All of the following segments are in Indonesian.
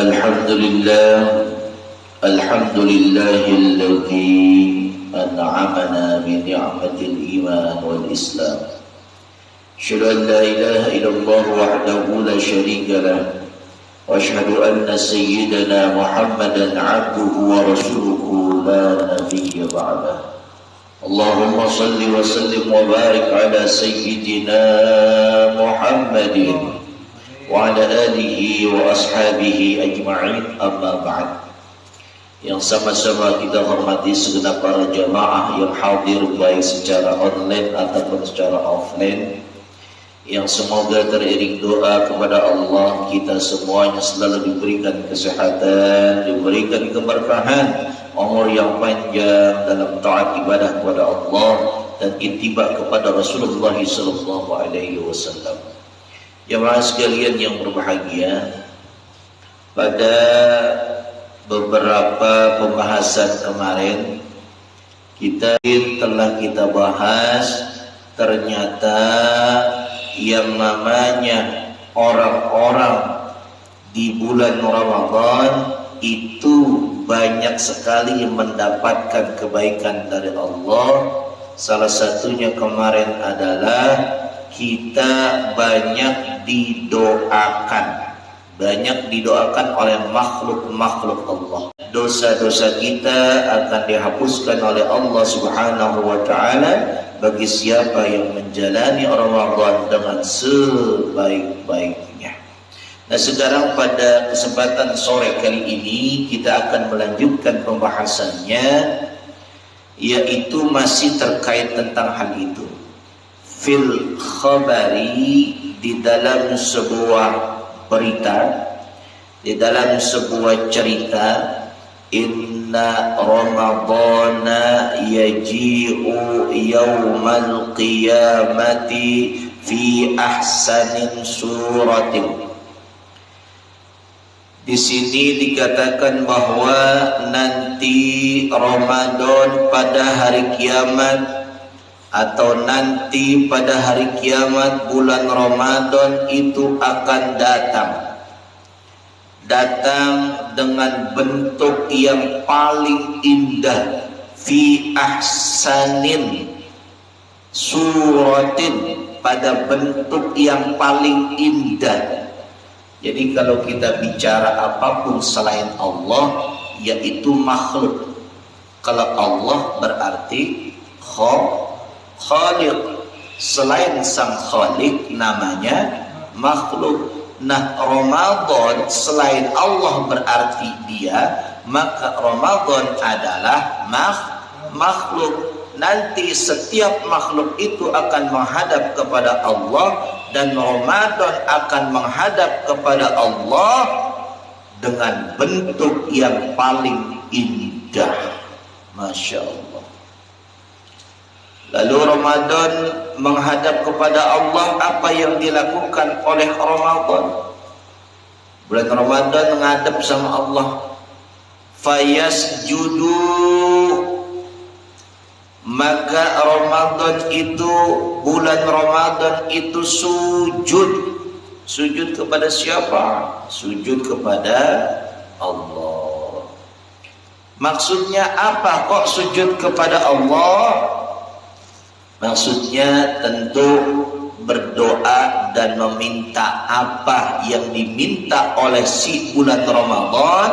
الحمد لله الحمد لله الذي أنعمنا بنعمة الإيمان والإسلام. أشهد أن لا إله إلا الله وحده لا شريك له، وأشهد أن سيدنا محمدا عبده ورسوله لا نبي بعده. اللهم صل وسلم وبارك على سيدنا محمد وعلى آله وأصحابه أجمعين. أما بعد. Yang sama-sama kita hormati segenap para jamaah yang hadir baik secara online ataupun secara offline, yang semoga teriring doa kepada Allah kita semuanya selalu diberikan kesehatan, diberikan keberkahan, umur yang panjang dalam taat ibadah kepada Allah dan ittiba kepada Rasulullah sallallahu alaihi wasallam. Jemaah sekalian yang berbahagia, pada beberapa pembahasan kemarin telah kita bahas, ternyata yang namanya orang-orang di bulan Ramadan itu banyak sekali mendapatkan kebaikan dari Allah. Salah satunya kemarin adalah kita banyak didoakan oleh makhluk-makhluk Allah. Dosa-dosa kita akan dihapuskan oleh Allah Subhanahu wa taala bagi siapa yang menjalani Ramadan dengan sebaik-baiknya. Nah, sekarang pada kesempatan sore kali ini kita akan melanjutkan pembahasannya, yaitu masih terkait tentang hal itu. Fil khabari, di dalam sebuah berita, di dalam sebuah cerita, inna ramadana yaji'u yawmal qiyamati fi ahsanin suratin. Di sini dikatakan bahwa nanti Ramadan pada hari kiamat, atau nanti pada hari kiamat bulan Ramadan itu akan datang dengan bentuk yang paling indah, fi ahsanin suratin, pada bentuk yang paling indah. Jadi kalau kita bicara apapun selain Allah, yaitu makhluk. Kalau Allah berarti Khaliq, selain sang Khaliq namanya makhluk. Nah, Ramadan selain Allah berarti dia, maka Ramadan adalah makhluk. Nanti setiap makhluk itu akan menghadap kepada Allah, dan Ramadan akan menghadap kepada Allah dengan bentuk yang paling indah. Masya Allah. Lalu Ramadan menghadap kepada Allah, apa yang dilakukan oleh Ramadan? Bulan Ramadan menghadap sama Allah. Fayasjudu, maka Ramadan itu, bulan Ramadan itu sujud. Sujud kepada siapa? Sujud kepada Allah. Maksudnya apa kok sujud kepada Allah? Maksudnya tentu berdoa dan meminta apa yang diminta oleh si bulan Ramadan,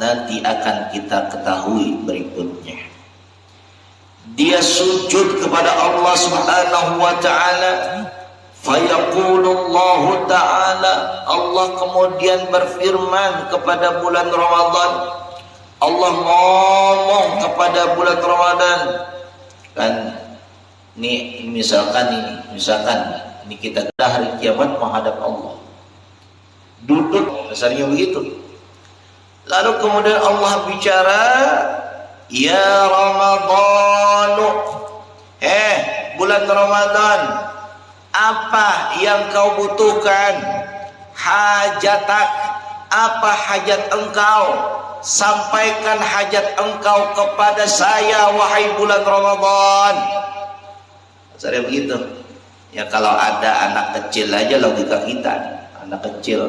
nanti akan kita ketahui berikutnya. Dia sujud kepada Allah Subhanahu wa ta'ala, fayaqulullahu ta'ala, Allah kemudian berfirman kepada bulan Ramadan. Allah ngomong kepada bulan Ramadan, kan? Ini misalkan ini kita hari kiamat menghadap Allah, duduk, dasarnya begitu. Lalu kemudian Allah bicara, ya Ramadhanu, bulan Ramadan, apa yang kau butuhkan? Hajatak, apa hajat engkau? Sampaikan hajat engkau kepada saya, wahai bulan Ramadan. Saya begitu. Ya kalau ada anak kecil aja logika kita, anak kecil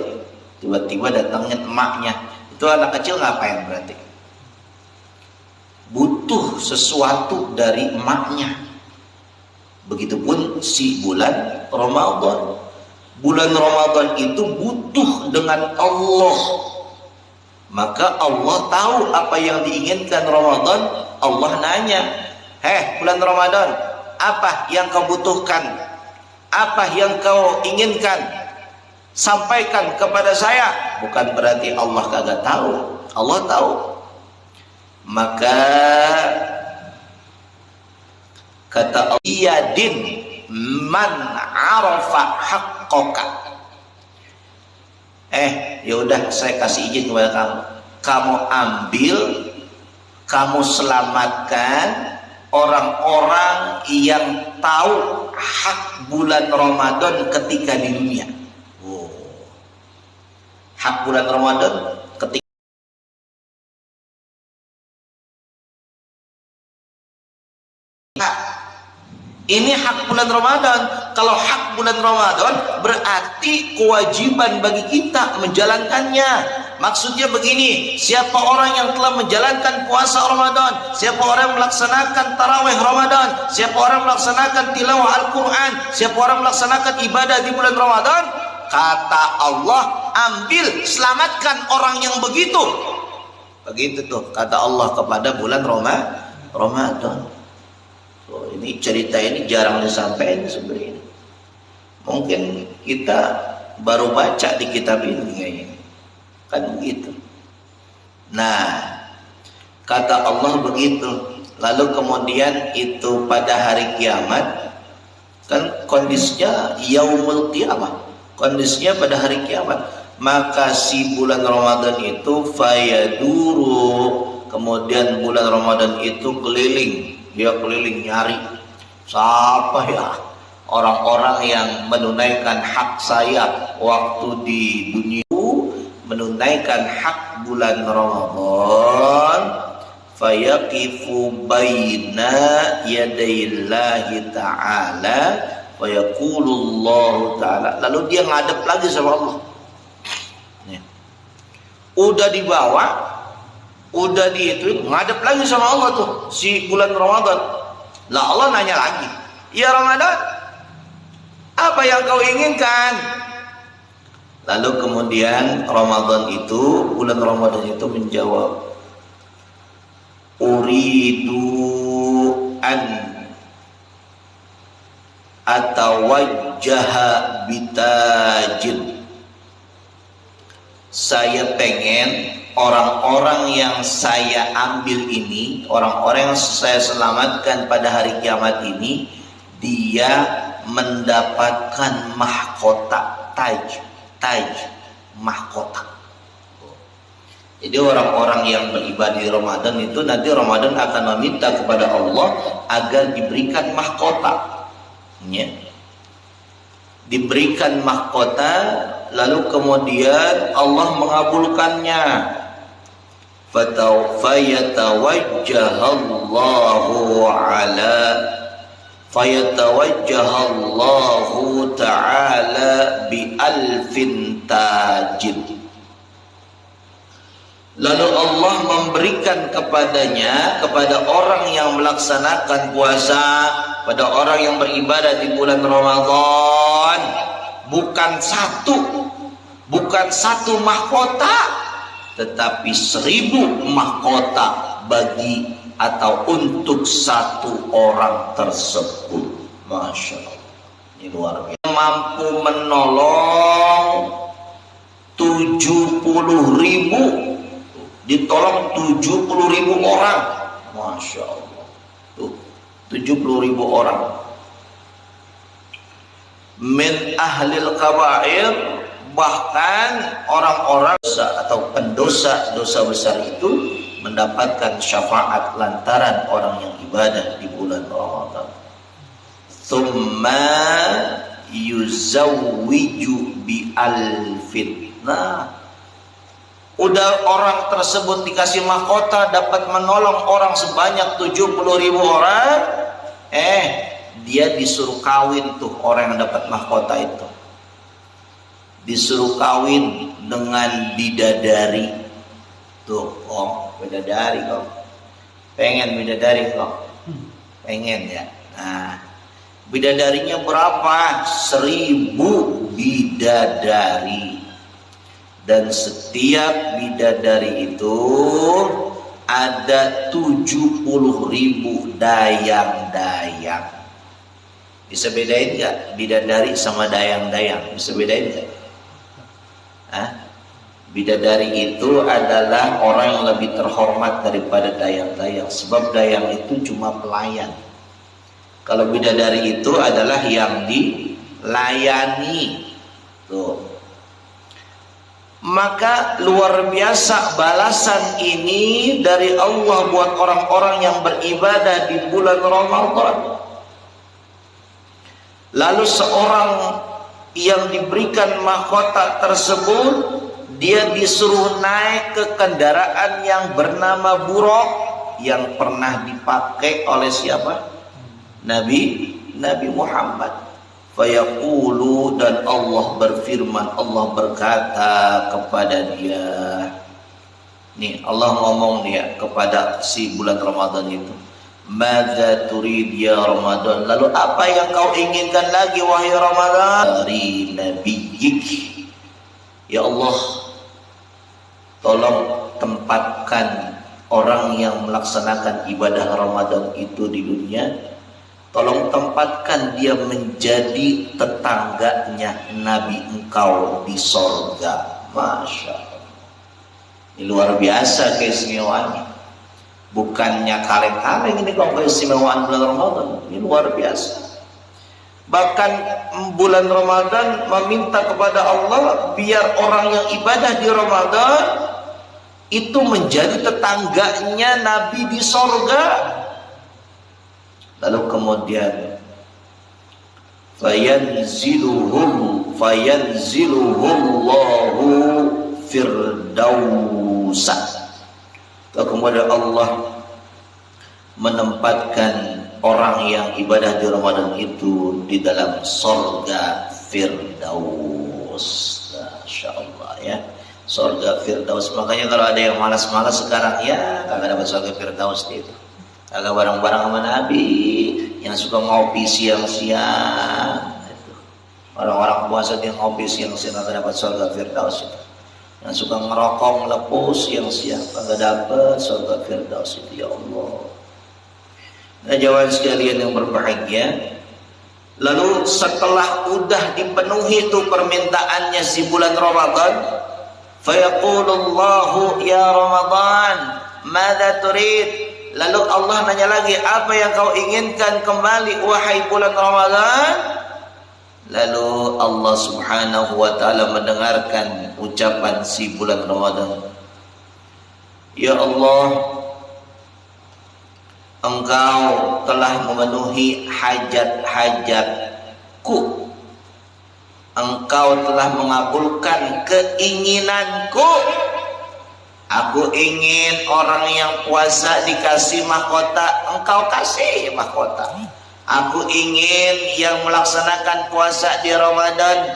tiba-tiba datangnya emaknya, Itu anak kecil ngapain berarti? Butuh sesuatu dari emaknya. Begitupun si bulan Ramadan. Bulan Ramadan itu butuh dengan Allah. Maka Allah tahu apa yang diinginkan Ramadan. Allah nanya, bulan Ramadan, apa yang kau butuhkan? Apa yang kau inginkan? Sampaikan kepada saya. Bukan berarti Allah kagak tahu. Allah tahu. Maka kata Allah, yadin man arafa haqqaka. Ya udah, saya kasih izin kepada kamu. Kamu ambil, kamu selamatkan orang-orang yang tahu hak bulan Ramadan ketika di dunia. Hak bulan Ramadan ketika ini hak bulan Ramadan. Kalau hak bulan Ramadan berarti kewajiban bagi kita menjalankannya. Maksudnya begini, siapa orang yang telah menjalankan puasa Ramadan, siapa orang yang melaksanakan tarawih Ramadan, siapa orang yang melaksanakan tilawah Al-Quran, siapa orang yang melaksanakan ibadah di bulan Ramadan, kata Allah, ambil, selamatkan orang yang begitu. Begitu tuh kata Allah kepada bulan Ramadan. Ini cerita ini jarang disampaikan sebenarnya. Mungkin kita baru baca di kitab ini kayaknya. Kan begitu. Nah, kata Allah begitu. Lalu kemudian itu pada hari kiamat, kan kondisinya yaumul qiyamah. Kondisinya pada hari kiamat. Maka si bulan Ramadan itu fayaduru, kemudian bulan Ramadan itu keliling. Dia keliling nyari, siapa ya orang-orang yang menunaikan hak saya waktu di dunia, menunaikan hak bulan Ramadan. Fayaqifu baina yadayillahi ta'ala fayaqulullahu ta'ala. Lalu dia ngadep lagi sama Allah. Udah dibawa, udah diituin, ngadep lagi sama Allah tuh si bulan Ramadan. Lah Allah nanya lagi, ya Ramadan, apa yang kau inginkan? Lalu kemudian Ramadan itu, bulan Ramadan itu menjawab, uridu an atawajjaha bitajin. Saya pengen orang-orang yang saya ambil ini, orang-orang yang saya selamatkan pada hari kiamat ini, dia mendapatkan mahkota, taj, mahkota. Jadi orang-orang yang beribadah di Ramadan itu nanti Ramadan akan meminta kepada Allah agar diberikan mahkota. Ya. Diberikan mahkota, lalu kemudian Allah mengabulkannya. Fayatawajjahallahu ta'ala bi alfin tajid. Lalu Allah memberikan kepadanya, kepada orang yang melaksanakan puasa, pada orang yang beribadah di bulan Ramadan, bukan satu mahkota, tetapi 1000 mahkota bagi atau untuk satu orang tersebut. Masya Allah, ini luar biasa. Mampu menolong 70.000, ditolong 70.000 orang. Masya Allah, tuh 70.000 orang. Min ahlil kabair, bahkan orang-orang atau pendosa dosa besar itu mendapatkan syafaat lantaran orang yang ibadah di bulan Ramadan. Tsumma yuzawwiju bi alfin. Nah, udah orang tersebut dikasih mahkota, dapat menolong orang sebanyak 70.000 orang, dia disuruh kawin tuh orang yang dapat mahkota itu. Disuruh kawin dengan bidadari Tuh, kok bidadari kok. Pengen bidadari kok. Pengen ya. Nah, bidadarinya berapa? 1000 bidadari. Dan setiap bidadari itu ada 70.000 dayang-dayang. Bisa bedain nggak bidadari sama dayang-dayang? Bisa bedain nggak? Bidadari itu adalah orang yang lebih terhormat daripada dayang-dayang, sebab dayang itu cuma pelayan. Kalau bidadari itu adalah yang dilayani. Tuh. Maka luar biasa balasan ini dari Allah buat orang-orang yang beribadah di bulan Ramadan. Lalu seorang yang diberikan mahkota tersebut, dia disuruh naik ke kendaraan yang bernama buraq, yang pernah dipakai oleh siapa? Nabi Muhammad. Fayaqulu, dan Allah berfirman, Allah berkata kepada dia. Nih Allah ngomong dia kepada si bulan Ramadan itu. Madza turid ya Ramadan? Lalu apa yang kau inginkan lagi wahai Ramadan? Dari nabiyik. Ya Allah, tolong tempatkan orang yang melaksanakan ibadah Ramadan itu di dunia. Tolong tempatkan dia menjadi tetangganya Nabi engkau di sorga. Masya Allah. Ini luar biasa keistimewaannya. Bukannya kaleng-kaleng ini kok keistimewaan bulan Ramadan. Ini luar biasa. Bahkan bulan Ramadan meminta kepada Allah biar orang yang ibadah di Ramadan itu menjadi tetangganya Nabi di sorga. Lalu kemudian fayanziluhullahu firdausa. Lalu kemudian Allah menempatkan orang yang ibadah di Ramadan itu di dalam sorga Firdaus. Masya Allah ya, sorga Firdaus. Makanya kalau ada yang malas-malas sekarang, ya kagak dapat sorga Firdaus itu. Kagak bareng-bareng sama Nabi, yang suka ngopi siang-siang. Orang-orang puasa dia ngopi siang-siang kagak dapat sorga Firdaus itu. Yang suka ngerokok melepuh siang-siang kagak dapat sorga Firdaus itu. Ya Allah. Nah, jawab sekalian yang berbahagia. Lalu setelah udah dipenuhi itu permintaannya si bulan Ramadan, fayaqulullahu ya Ramadan, madza turid? Lalu Allah nanya lagi, apa yang kau inginkan kembali wahai bulan Ramadan? Lalu Allah subhanahu wa ta'ala mendengarkan ucapan si bulan Ramadan. Ya Allah, Engkau telah memenuhi hajat-hajatku. Engkau telah mengabulkan keinginanku. Aku ingin orang yang puasa dikasih mahkota, engkau kasih mahkota. Aku ingin yang melaksanakan puasa di Ramadan,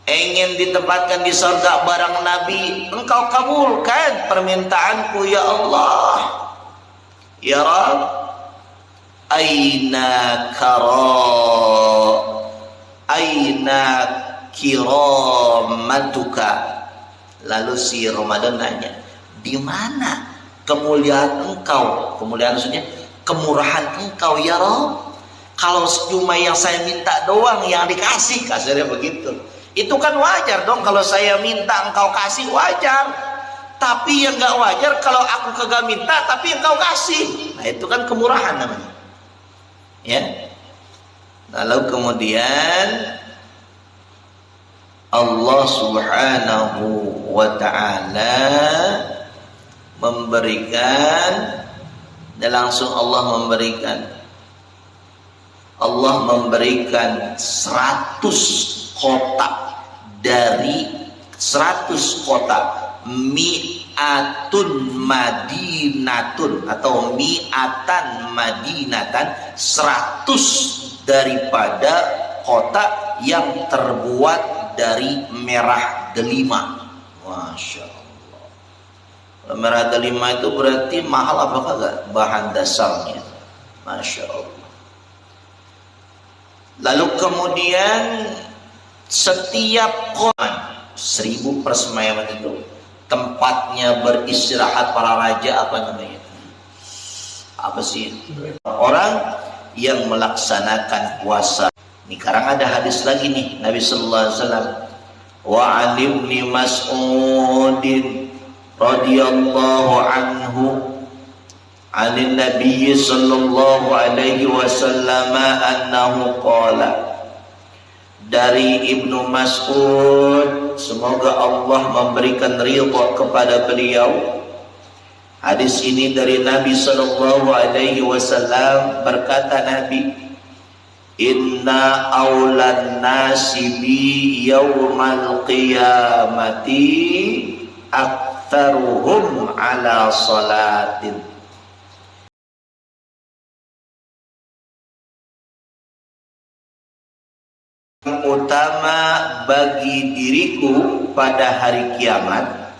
ingin ditempatkan di surga bareng Nabi, engkau kabulkan permintaanku ya Allah. Ya Rabb, aina kiramatuka. Lalu si Ramadan nanya, di mana kemuliaan engkau? Kemuliaan maksudnya kemurahan engkau ya Rabb. Kalau cuma yang saya minta doang yang dikasih, kasarnya begitu. Itu kan wajar dong, kalau saya minta engkau kasih wajar. Tapi yang gak wajar kalau aku kagak minta tapi engkau kasih. Nah itu kan kemurahan namanya. Ya. Lalu kemudian Allah subhanahu wa ta'ala memberikan, dan langsung Allah memberikan 100 kotak dari 100 kotak mi'atun madinatun atau mi'atan madinatan, 100 daripada kota yang terbuat dari merah delima. Masya Allah. Merata 5 itu berarti mahal apa kagak bahan dasarnya? Masya Allah. Lalu kemudian setiap koman 1000 persemayaman itu tempatnya beristirahat para raja, apa namanya? Apa sih? Orang yang melaksanakan puasa. Ini sekarang ada hadis lagi nih, Nabi sallallahu alaihi wasallam, wa 'an ibni Mas'udin radhiyallahu anhu 'anil nabiy sallallahu alaihi wasallam annahu qala. Dari Ibnu Mas'ud, semoga Allah memberikan ridha kepada beliau. Hadis ini dari Nabi sallallahu alaihi wasallam, berkata Nabi, inna aulan nasi bi yaumal qiyamati aktsaruhum ala salatin. Utama bagi diriku pada hari kiamat,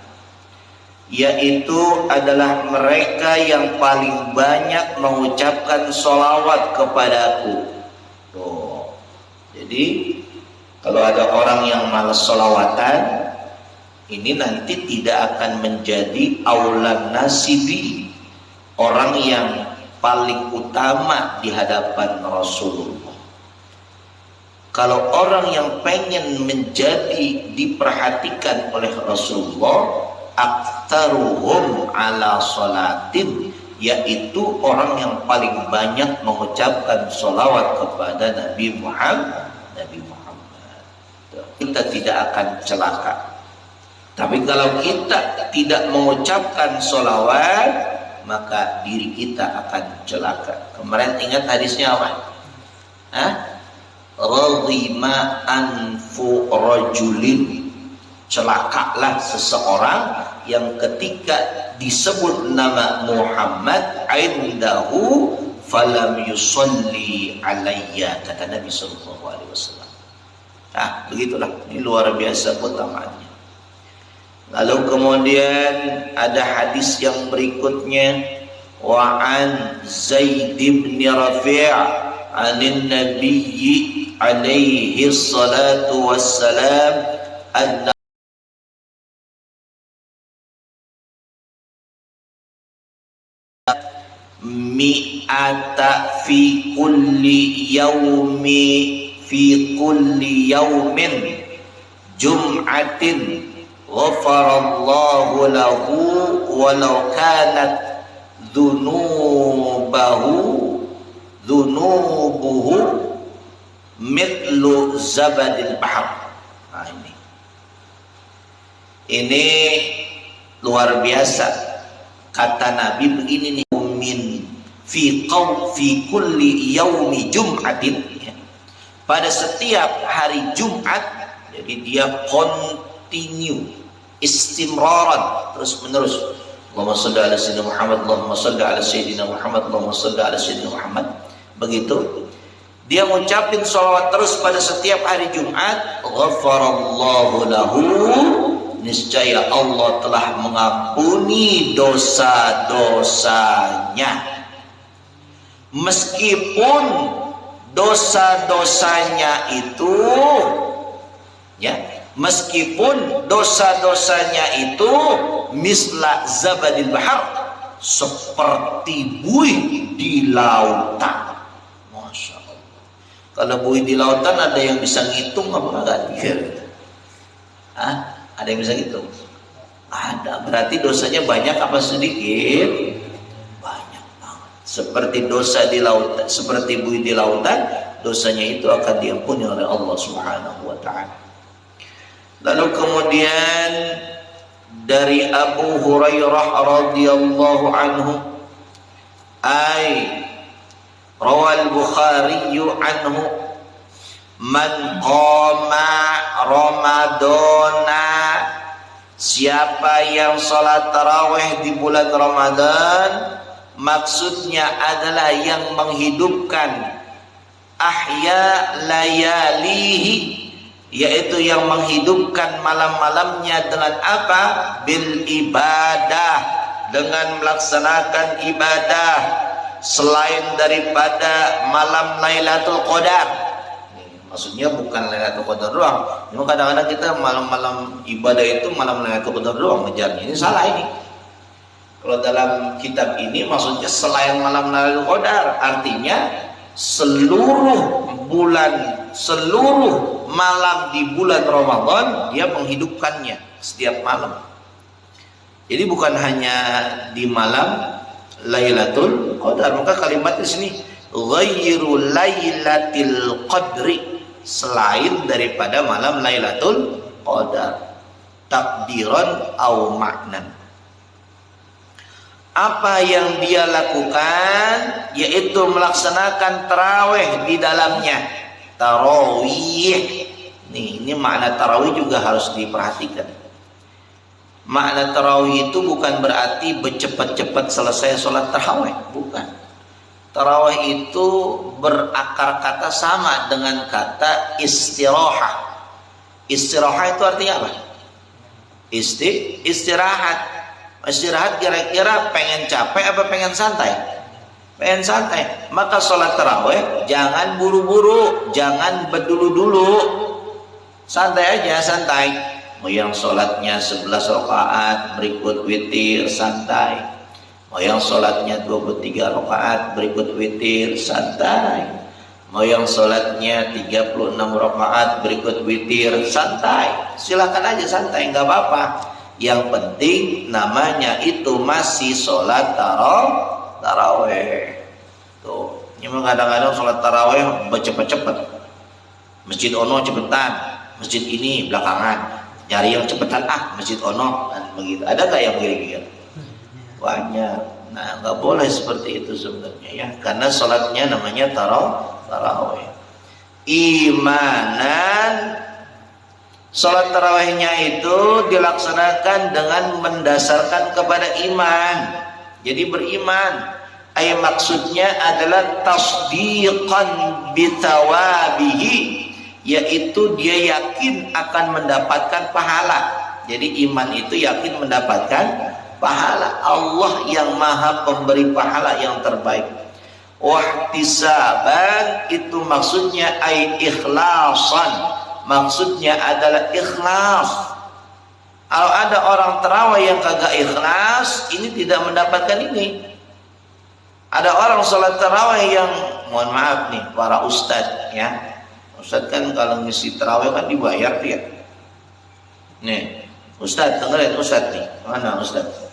yaitu adalah mereka yang paling banyak mengucapkan sholawat kepadaku. Tuh. Jadi kalau ada orang yang malas sholawatan, ini nanti tidak akan menjadi aulan nasibi, orang yang paling utama di hadapan Rasulullah. Kalau orang yang pengen menjadi diperhatikan oleh Rasulullah, aktaruhum ala salatin, yaitu orang yang paling banyak mengucapkan sholawat kepada Nabi Muhammad. Kita tidak akan celaka. Tapi kalau kita tidak mengucapkan sholawat, maka diri kita akan celaka. Kemarin ingat hadisnya apa? Radhima anfu rajulin, celakalah seseorang yang ketika disebut nama Muhammad indahu falam yusalli alayya, kata Nabi sallallahu alaihi wasallam. Begitulah, ini luar biasa keutamaannya. Lalu kemudian ada hadis yang berikutnya, wa an Zaid bin Rafi' anin nabiyyi alaihi salatu wassalam anna mi'ata fi kulli yaumin jum'atin ghafarallahu lahu walau kanat dhunubuhu mithlu zabadil bahr. Ini luar biasa. Kata Nabi begini nih, min fi kulli yaumi jum'atin, pada setiap hari Jumat. Jadi dia continue, istimraran, terus menerus. Allahumma shalli ala sayyidina Muhammad, Allahumma shalli ala sayyidina Muhammad, Allahumma shalli ala sayyidina Muhammad. Begitu dia mengucapin sholawat terus pada setiap hari Jumat, ghafarallahu lahu, niscaya Allah telah mengampuni dosa-dosanya, meskipun dosa-dosanya itu misla zabadil bahar, seperti buih di lautan. Masya Allah. Kalau buih di lautan ada yang bisa ngitung apa enggak? Ada yang bisa ngitung? Ada. Berarti dosanya banyak apa sedikit? Banyak banget. Seperti dosa di lautan, seperti buih di lautan, dosanya itu akan diampuni oleh Allah Subhanahu wa taala. Lalu kemudian dari Abu Hurairah radhiyallahu anhu, rawal Bukhari anhu, man qama ramadana, siapa yang salat tarawih di bulan Ramadan, maksudnya adalah yang menghidupkan ahya layalihi, yaitu yang menghidupkan malam-malamnya dengan apa? Bil ibadah, dengan melaksanakan ibadah selain daripada malam Lailatul Qadar. Maksudnya bukan Lailatul Qadar doang. Cuma kadang-kadang kita malam-malam ibadah itu malam Lailatul Qadar doang ngejarnya. Ini salah ini. Kalau dalam kitab ini maksudnya selain malam Lailatul Qadar, artinya seluruh bulan, seluruh malam di bulan Ramadan dia menghidupkannya setiap malam. Jadi bukan hanya di malam Lailatul Qadar. Maka kalimat di sini ghairu lailatil qadri, selain daripada malam Lailatul Qadar, takdiran au maknan. Apa yang dia lakukan yaitu melaksanakan tarawih di dalamnya. Tarawih. Ini makna tarawih juga harus diperhatikan. Makna tarawih itu bukan berarti bercepat-cepat selesai sholat tarawih, bukan. Tarawih itu berakar kata sama dengan kata istirahah. Istirahah itu artinya apa? Istirahat. Istirahat kira-kira pengen capek apa pengen santai? Pengen santai. Maka sholat tarawih jangan buru-buru, jangan berdulu-dulu. Santai aja, santai. Mau yang sholatnya 11 rakaat berikut witir, santai. Mau yang sholatnya 23 rakaat berikut witir, santai. Mau yang sholatnya 36 rakaat berikut witir, santai. Silakan aja santai, nggak apa-apa. Yang penting namanya itu masih sholat tarawih. Tuh, ini kadang-kadang sholat tarawih bercepat-cepat. Masjid ono cepetan, masjid ini belakangan. Nyari yang cepetan, masjid ono, dan begitu. Ada nggak yang begini? Banyak. Nah, nggak boleh seperti itu sebenarnya ya, karena sholatnya namanya tarawih. Imanan, sholat tarawihnya itu dilaksanakan dengan mendasarkan kepada iman. Jadi beriman. Maksudnya adalah tasdiqan bithawabihi, yaitu dia yakin akan mendapatkan pahala. Jadi iman itu yakin mendapatkan pahala. Allah yang maha pemberi pahala yang terbaik. Wahtisaban itu maksudnya ikhlasan, maksudnya adalah ikhlas. Kalau ada orang tarawih yang kagak ikhlas, ini tidak mendapatkan ini. Ada orang sholat tarawih yang, mohon maaf nih para ustadz ya, ustadz kan kalau ngisi tarawih kan dibayar dia. Nih ustadz, dengerin ustadz nih, mana ustadz?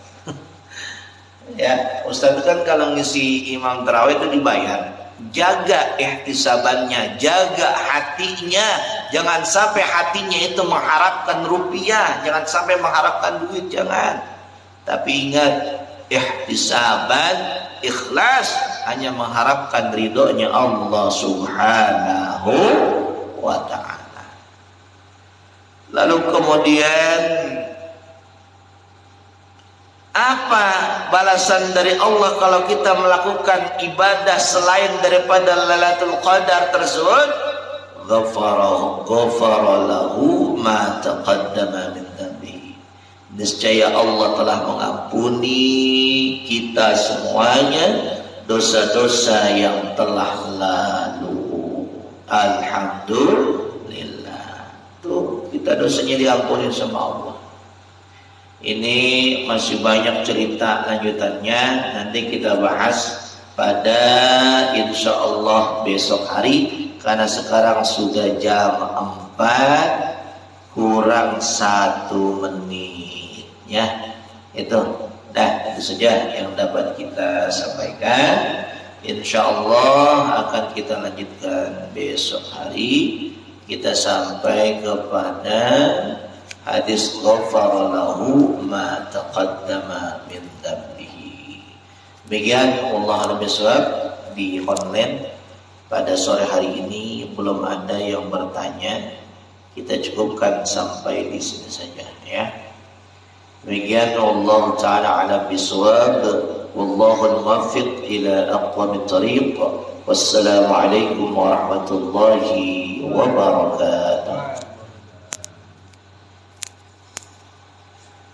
Ya, ustadz kan kalau ngisi imam tarawih itu dibayar. Jaga ihtisabannya, jaga hatinya, jangan sampai hatinya itu mengharapkan rupiah, jangan sampai mengharapkan duit, jangan. Tapi ingat, ihtisaban, ikhlas, hanya mengharapkan ridhonya Allah Subhanahu wa ta'ala. Lalu kemudian apa balasan dari Allah kalau kita melakukan ibadah selain daripada Lailatul Qadar tersebut? Ghafara lahu ma taqaddama min dhanbihi. Niscaya Allah telah mengampuni kita semuanya dosa-dosa yang telah lalu. Alhamdulillah. Tuh, kita dosanya diampuni sama Allah. Ini masih banyak cerita lanjutannya, nanti kita bahas pada insyaallah besok hari, karena sekarang sudah jam 4 kurang 1 menit ya. Itu saja yang dapat kita sampaikan. Insyaallah akan kita lanjutkan besok hari. Kita sampai kepada hadis ghafara lahu ma taqaddama min dhanbihi. Demikian Allah a'lam bishawab. Di online pada sore hari ini belum ada yang bertanya. Kita cukupkan sampai di sini saja ya. Demikian Allah taala a'lam bishawab. Wallahu muwaffiq ila aqwamit thariq. Wassalamu alaikum warahmatullahi wabarakatuh.